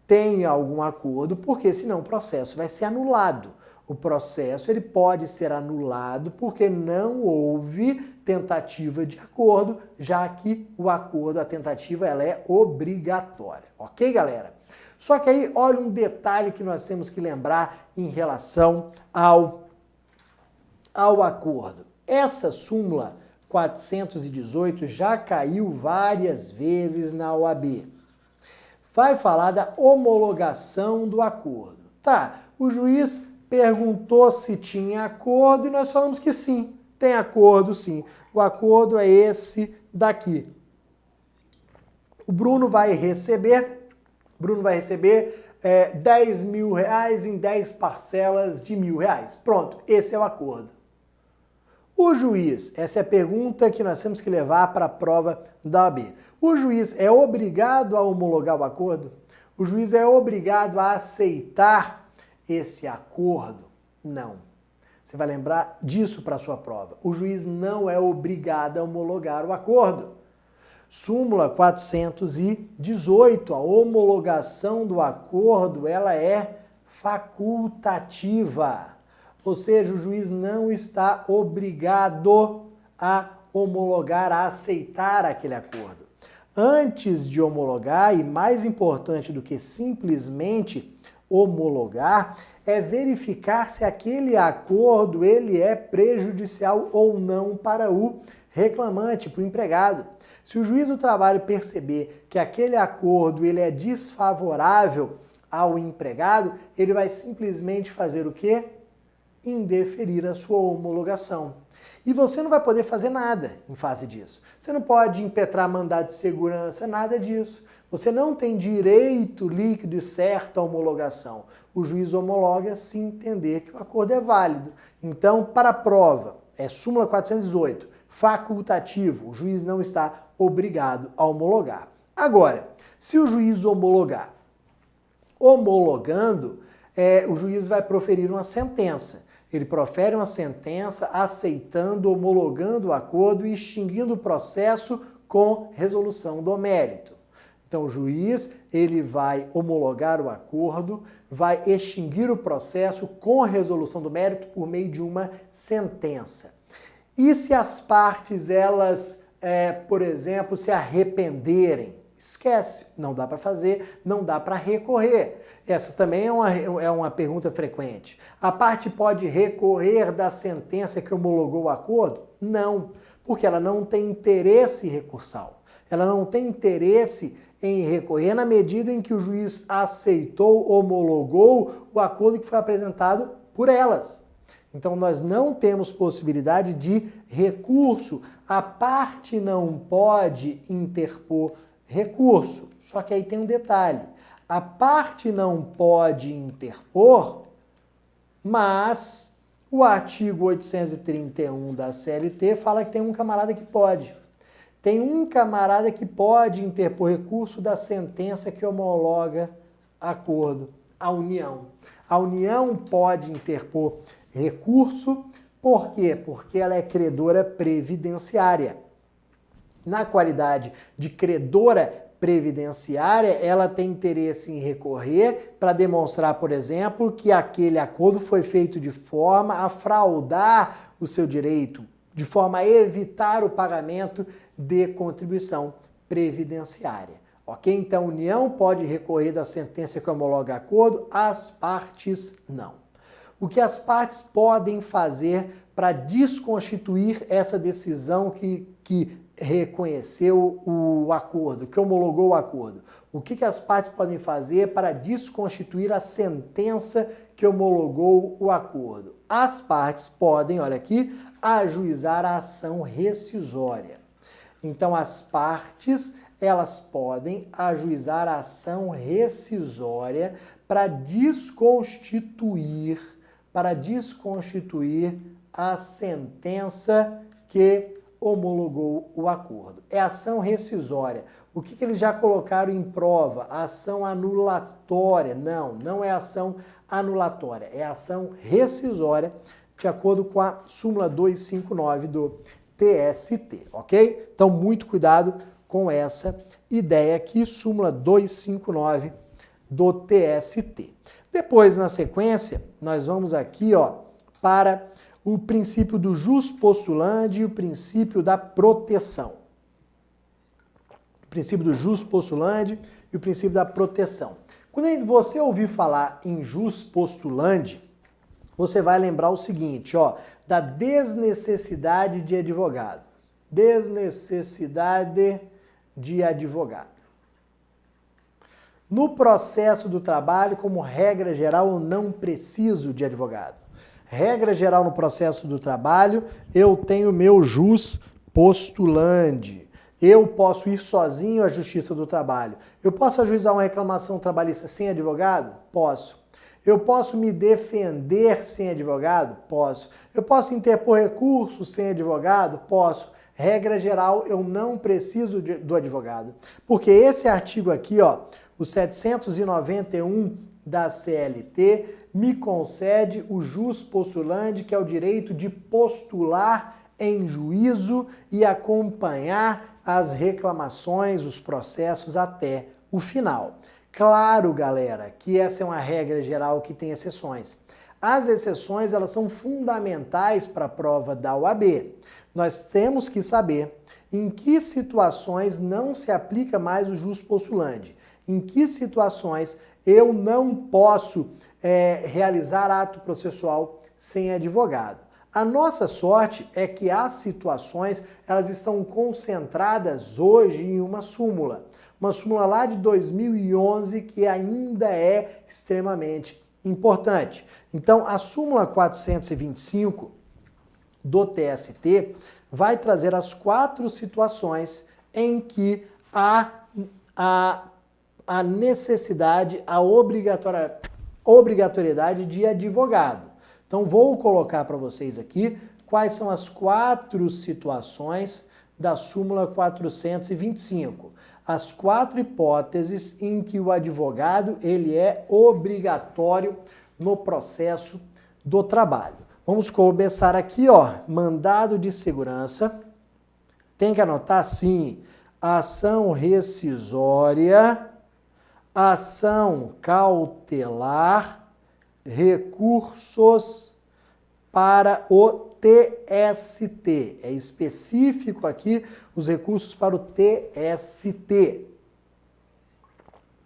[SPEAKER 1] têm algum acordo, porque senão o processo vai ser anulado. O processo ele pode ser anulado porque não houve tentativa de acordo, já que o acordo, a tentativa, ela é obrigatória. Ok, galera? Só que aí, olha um detalhe que nós temos que lembrar em relação ao acordo. Essa súmula 418 já caiu várias vezes na OAB. Vai falar da homologação do acordo. Tá, o juiz perguntou se tinha acordo e nós falamos que sim, tem acordo sim. O acordo é esse daqui. O Bruno vai receber 10 mil reais em 10 parcelas de R$ 1.000. Pronto, esse é o acordo. O juiz, essa é a pergunta que nós temos que levar para a prova da OAB. O juiz é obrigado a homologar o acordo? O juiz é obrigado a aceitar esse acordo? Não. Você vai lembrar disso para a sua prova. O juiz não é obrigado a homologar o acordo. Súmula 418, a homologação do acordo, ela é facultativa. Ou seja, o juiz não está obrigado a homologar, a aceitar aquele acordo. Antes de homologar, e mais importante do que simplesmente homologar, é verificar se aquele acordo ele é prejudicial ou não para o reclamante, para o empregado. Se o juiz do trabalho perceber que aquele acordo ele é desfavorável ao empregado, ele vai simplesmente fazer o quê? Indeferir a sua homologação. E você não vai poder fazer nada em face disso. Você não pode impetrar mandado de segurança, nada disso. Você não tem direito líquido e certo à homologação. O juiz homologa se entender que o acordo é válido. Então, para a prova, é súmula 418, facultativo. O juiz não está obrigado a homologar. Agora, se o juiz homologar, homologando, o juiz vai proferir uma sentença. Ele profere uma sentença aceitando, homologando o acordo e extinguindo o processo com resolução do mérito. Então o juiz, ele vai homologar o acordo, vai extinguir o processo com resolução do mérito por meio de uma sentença. E se as partes, elas, por exemplo, se arrependerem? Esquece, não dá para fazer, não dá para recorrer. Essa também é uma pergunta frequente. A parte pode recorrer da sentença que homologou o acordo? Não, porque ela não tem interesse recursal. Ela não tem interesse em recorrer na medida em que o juiz aceitou, homologou o acordo que foi apresentado por elas. Então nós não temos possibilidade de recurso. A parte não pode interpor recurso. Só que aí tem um detalhe. A parte não pode interpor, mas o artigo 831 da CLT fala que tem um camarada que pode. Tem um camarada que pode interpor recurso da sentença que homologa acordo, a União. A União pode interpor recurso, por quê? Porque ela é credora previdenciária. Na qualidade de credora previdenciária, ela tem interesse em recorrer para demonstrar, por exemplo, que aquele acordo foi feito de forma a fraudar o seu direito, de forma a evitar o pagamento de contribuição previdenciária. Ok? Então, a União pode recorrer da sentença que homologa acordo, as partes não. O que as partes podem fazer para desconstituir essa decisão que reconheceu o acordo, que homologou o acordo? O que as partes podem fazer para desconstituir a sentença que homologou o acordo? As partes podem, olha aqui, ajuizar a ação rescisória. Então, as partes, elas podem ajuizar a ação rescisória para desconstituir a sentença que homologou o acordo. É ação rescisória. O que eles já colocaram em prova? Ação anulatória. Não é ação anulatória, é ação rescisória, de acordo com a súmula 259 do TST, ok? Então, muito cuidado com essa ideia aqui, súmula 259 do TST. Depois, na sequência, nós vamos aqui, para o princípio do jus postulandi e o princípio da proteção. O princípio do jus postulandi e o princípio da proteção. Quando você ouvir falar em jus postulandi, você vai lembrar o seguinte, da desnecessidade de advogado. Desnecessidade de advogado. No processo do trabalho, como regra geral, eu não preciso de advogado. Regra geral no processo do trabalho, eu tenho meu jus postulandi. Eu posso ir sozinho à Justiça do Trabalho. Eu posso ajuizar uma reclamação trabalhista sem advogado? Posso. Eu posso me defender sem advogado? Posso. Eu posso interpor recurso sem advogado? Posso. Regra geral, eu não preciso do advogado. Porque esse artigo aqui, ó, o 791 da CLT, me concede o jus postulandi, que é o direito de postular em juízo e acompanhar as reclamações, os processos até o final. Claro, galera, que essa é uma regra geral que tem exceções. As exceções, elas são fundamentais para a prova da OAB. Nós temos que saber em que situações não se aplica mais o jus postulandi, em que situações eu não posso realizar ato processual sem advogado. A nossa sorte é que as situações, elas estão concentradas hoje em uma súmula lá de 2011 que ainda é extremamente importante. Então, a súmula 425 do TST vai trazer as 4 situações em que há a necessidade, a obrigatoriedade de advogado. Então, vou colocar para vocês aqui quais são as 4 situações da súmula 425. As 4 hipóteses em que o advogado ele é obrigatório no processo do trabalho. Vamos começar aqui, ó, mandado de segurança. Tem que anotar sim, ação rescisória, ação cautelar, recursos para o TST. É específico aqui os recursos para o TST.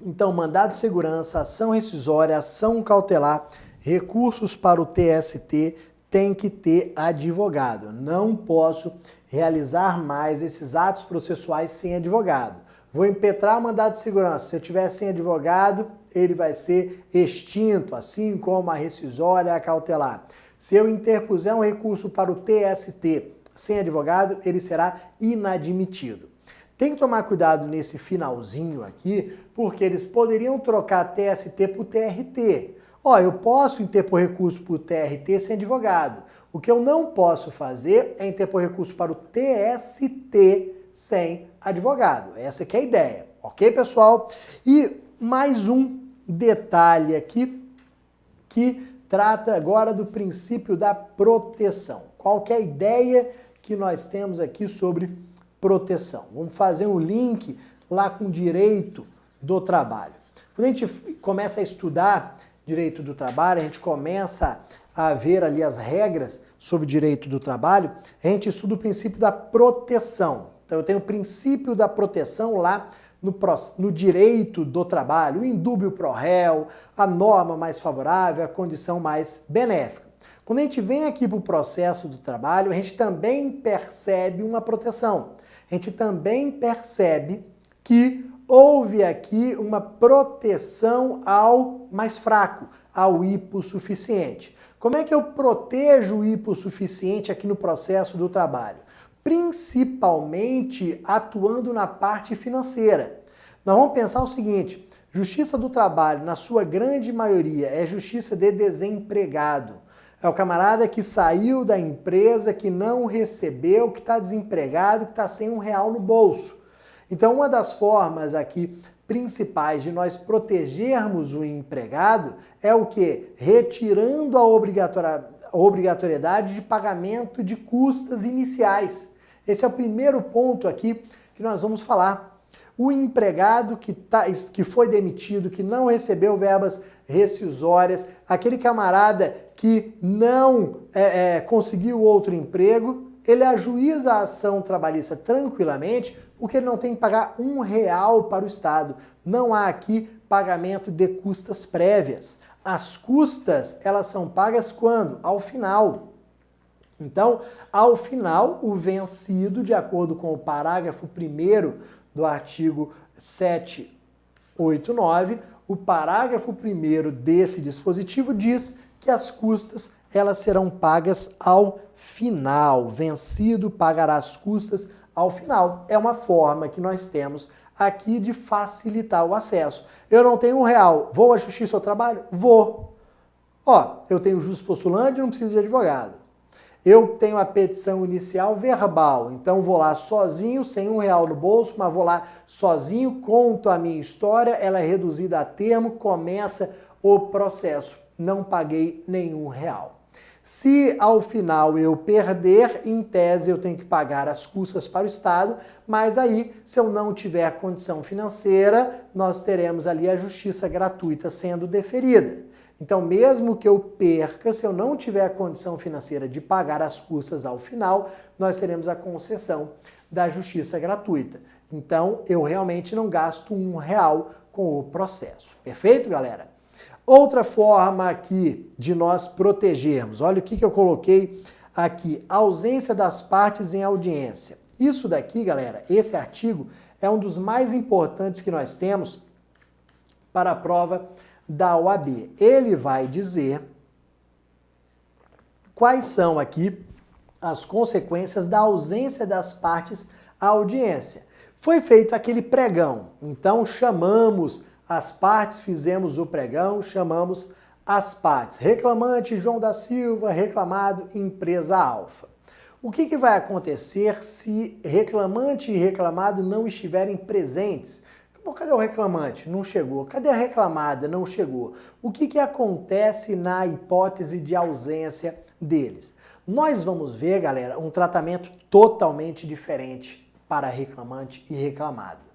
[SPEAKER 1] Então, mandado de segurança, ação rescisória, ação cautelar, recursos para o TST, tem que ter advogado. Não posso realizar mais esses atos processuais sem advogado. Vou impetrar o mandado de segurança. Se eu tiver sem advogado, ele vai ser extinto, assim como a rescisória e a cautelar. Se eu interpuser um recurso para o TST sem advogado, ele será inadmitido. Tem que tomar cuidado nesse finalzinho aqui, porque eles poderiam trocar TST por TRT. Ó, eu posso interpor recurso para o TRT sem advogado. O que eu não posso fazer é interpor recurso para o TST sem advogado. Essa que é a ideia, ok, pessoal? E mais um detalhe aqui que trata agora do princípio da proteção. Qual que é a ideia que nós temos aqui sobre proteção? Vamos fazer um link lá com o direito do trabalho. Quando a gente começa a estudar direito do trabalho, a gente começa a ver ali as regras sobre direito do trabalho, a gente estuda o princípio da proteção. Então eu tenho o princípio da proteção lá no direito do trabalho, o indúbio pro réu, a norma mais favorável, a condição mais benéfica. Quando a gente vem aqui para o processo do trabalho, a gente também percebe uma proteção. A gente também percebe que houve aqui uma proteção ao mais fraco, ao hipossuficiente. Como é que eu protejo o hipossuficiente aqui no processo do trabalho? Principalmente atuando na parte financeira. Nós vamos pensar o seguinte, justiça do trabalho, na sua grande maioria, é justiça de desempregado. É o camarada que saiu da empresa, que não recebeu, que está desempregado, que está sem R$1 no bolso. Então, uma das formas aqui principais de nós protegermos o empregado é o quê? Retirando a obrigatoriedade de pagamento de custas iniciais. Esse é o primeiro ponto aqui que nós vamos falar. O empregado que foi demitido, que não recebeu verbas rescisórias, aquele camarada que não conseguiu outro emprego, ele ajuiza a ação trabalhista tranquilamente, porque ele não tem que pagar R$1 para o Estado. Não há aqui pagamento de custas prévias. As custas, elas são pagas quando? Ao final. Então, ao final, o vencido, de acordo com o parágrafo 1º do artigo 7 89, o parágrafo 1º desse dispositivo diz que as custas elas serão pagas ao final. Vencido pagará as custas ao final. É uma forma que nós temos aqui de facilitar o acesso. Eu não tenho R$1, vou à Justiça ao Trabalho? Vou. Ó, eu tenho jus postulante e não preciso de advogado. Eu tenho a petição inicial verbal, então vou lá sozinho, sem R$1 no bolso, mas vou lá sozinho, conto a minha história, ela é reduzida a termo, começa o processo. Não paguei nenhum R$1. Se ao final eu perder, em tese eu tenho que pagar as custas para o Estado, mas aí, se eu não tiver condição financeira, nós teremos ali a justiça gratuita sendo deferida. Então, mesmo que eu perca, se eu não tiver a condição financeira de pagar as custas ao final, nós teremos a concessão da justiça gratuita. Então, eu realmente não gasto R$1 com o processo. Perfeito, galera? Outra forma aqui de nós protegermos, olha o que eu coloquei aqui, ausência das partes em audiência. Isso daqui, galera, esse artigo é um dos mais importantes que nós temos para a prova da OAB. Ele vai dizer quais são aqui as consequências da ausência das partes à audiência. Foi feito aquele pregão, então chamamos as partes, fizemos o pregão, chamamos as partes. Reclamante João da Silva, reclamado empresa Alfa. O que vai acontecer se reclamante e reclamado não estiverem presentes? Pô, cadê o reclamante? Não chegou. Cadê a reclamada? Não chegou. O que acontece na hipótese de ausência deles? Nós vamos ver, galera, um tratamento totalmente diferente para reclamante e reclamado.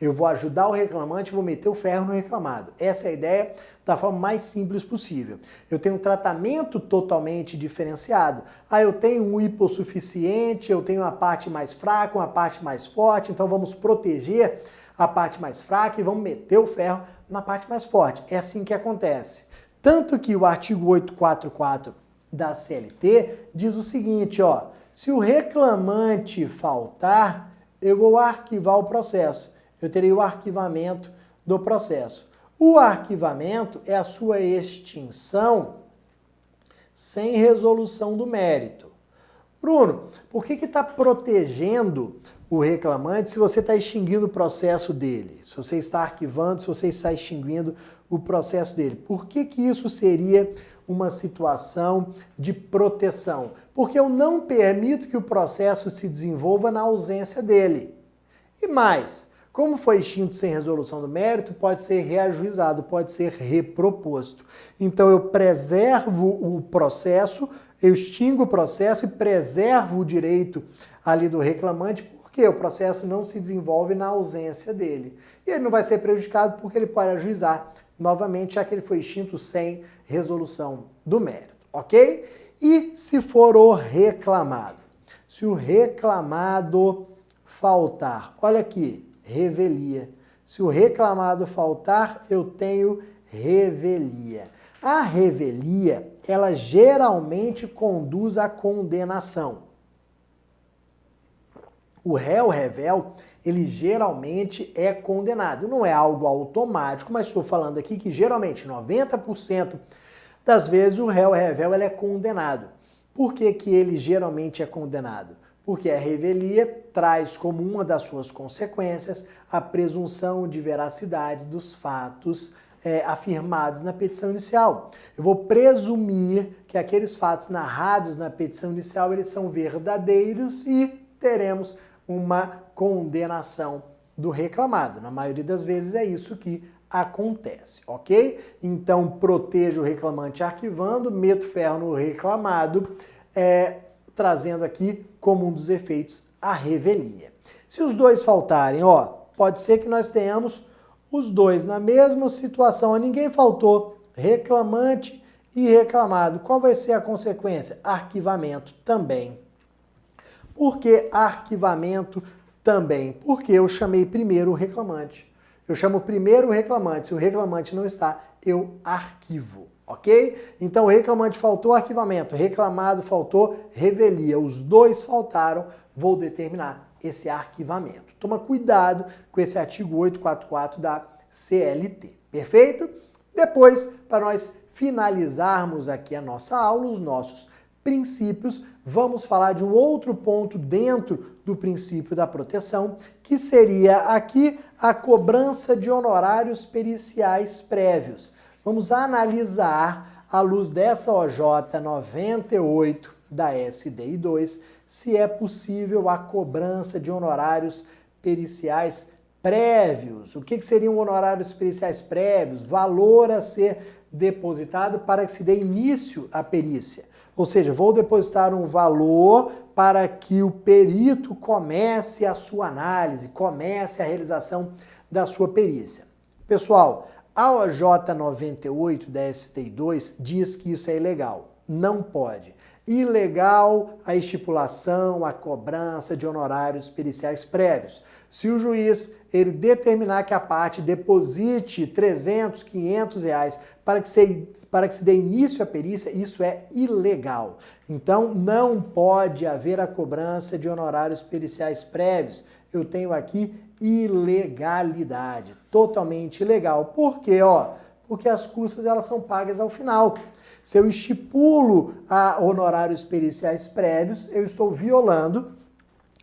[SPEAKER 1] Eu vou ajudar o reclamante, vou meter o ferro no reclamado. Essa é a ideia da forma mais simples possível. Eu tenho um tratamento totalmente diferenciado. Eu tenho um hipossuficiente, eu tenho uma parte mais fraca, uma parte mais forte, então vamos proteger a parte mais fraca e vamos meter o ferro na parte mais forte. É assim que acontece. Tanto que o artigo 844 da CLT diz o seguinte, ó, se o reclamante faltar, eu vou arquivar o processo. Eu terei o arquivamento do processo. O arquivamento é a sua extinção sem resolução do mérito. Bruno, por que está protegendo o reclamante se você está extinguindo o processo dele? Se você está arquivando, se você está extinguindo o processo dele. Por que isso seria uma situação de proteção? Porque eu não permito que o processo se desenvolva na ausência dele. E mais, como foi extinto sem resolução do mérito, pode ser reajuizado, pode ser reproposto. Então eu preservo o processo, eu extingo o processo e preservo o direito ali do reclamante, porque o processo não se desenvolve na ausência dele. E ele não vai ser prejudicado porque ele pode ajuizar novamente, já que ele foi extinto sem resolução do mérito, ok? E se for o reclamado? Se o reclamado faltar, olha aqui, revelia. Se o reclamado faltar, eu tenho revelia. A revelia, ela geralmente conduz à condenação. O réu revel, ele geralmente é condenado. Não é algo automático, mas estou falando aqui que geralmente 90% das vezes o réu revel ele é condenado. Por que ele geralmente é condenado? Porque a revelia traz como uma das suas consequências a presunção de veracidade dos fatos afirmados na petição inicial. Eu vou presumir que aqueles fatos narrados na petição inicial eles são verdadeiros e teremos uma condenação do reclamado. Na maioria das vezes é isso que acontece, ok? Então protejo o reclamante arquivando, meto ferro no reclamado, trazendo aqui como um dos efeitos a revelia. Se os dois faltarem, ó, pode ser que nós tenhamos os dois na mesma situação, ninguém faltou, reclamante e reclamado. Qual vai ser a consequência? Arquivamento também. Por que arquivamento também? Porque eu chamei primeiro o reclamante. Eu chamo primeiro o reclamante. Se o reclamante não está, eu arquivo, ok? Então, o reclamante faltou, arquivamento. Reclamado faltou, revelia. Os dois faltaram, vou determinar esse arquivamento. Toma cuidado com esse artigo 844 da CLT. Perfeito? Depois, para nós finalizarmos aqui a nossa aula, os nossos princípios, vamos falar de um outro ponto dentro do princípio da proteção, que seria aqui a cobrança de honorários periciais prévios. Vamos analisar, à luz dessa OJ 98 da SDI 2, se é possível a cobrança de honorários periciais prévios. O que seriam honorários periciais prévios? Valor a ser depositado para que se dê início à perícia. Ou seja, vou depositar um valor para que o perito comece a sua análise, comece a realização da sua perícia. Pessoal, a OJ 98 da STI 2 diz que isso é ilegal. Não pode. Ilegal a estipulação, a cobrança de honorários periciais prévios. Se o juiz ele determinar que a parte deposite 300, 500 reais para que se dê início à perícia, isso é ilegal. Então, não pode haver a cobrança de honorários periciais prévios. Eu tenho aqui ilegalidade, totalmente ilegal. Por quê? Porque as custas elas são pagas ao final. Se eu estipulo honorários periciais prévios, eu estou violando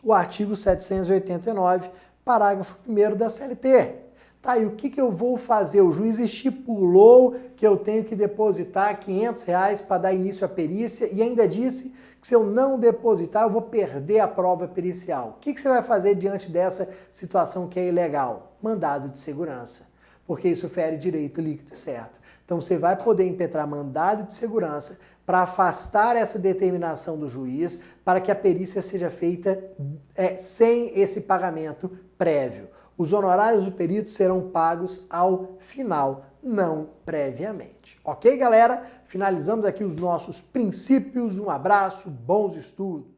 [SPEAKER 1] o artigo 789, parágrafo 1º da CLT. Tá, e o que eu vou fazer? O juiz estipulou que eu tenho que depositar 500 reais para dar início à perícia e ainda disse que se eu não depositar, eu vou perder a prova pericial. O que você vai fazer diante dessa situação que é ilegal? Mandado de segurança, porque isso fere direito líquido e certo. Então você vai poder impetrar mandado de segurança para afastar essa determinação do juiz para que a perícia seja feita sem esse pagamento prévio. Os honorários do perito serão pagos ao final, não previamente. Ok, galera? Finalizamos aqui os nossos princípios. Um abraço, bons estudos!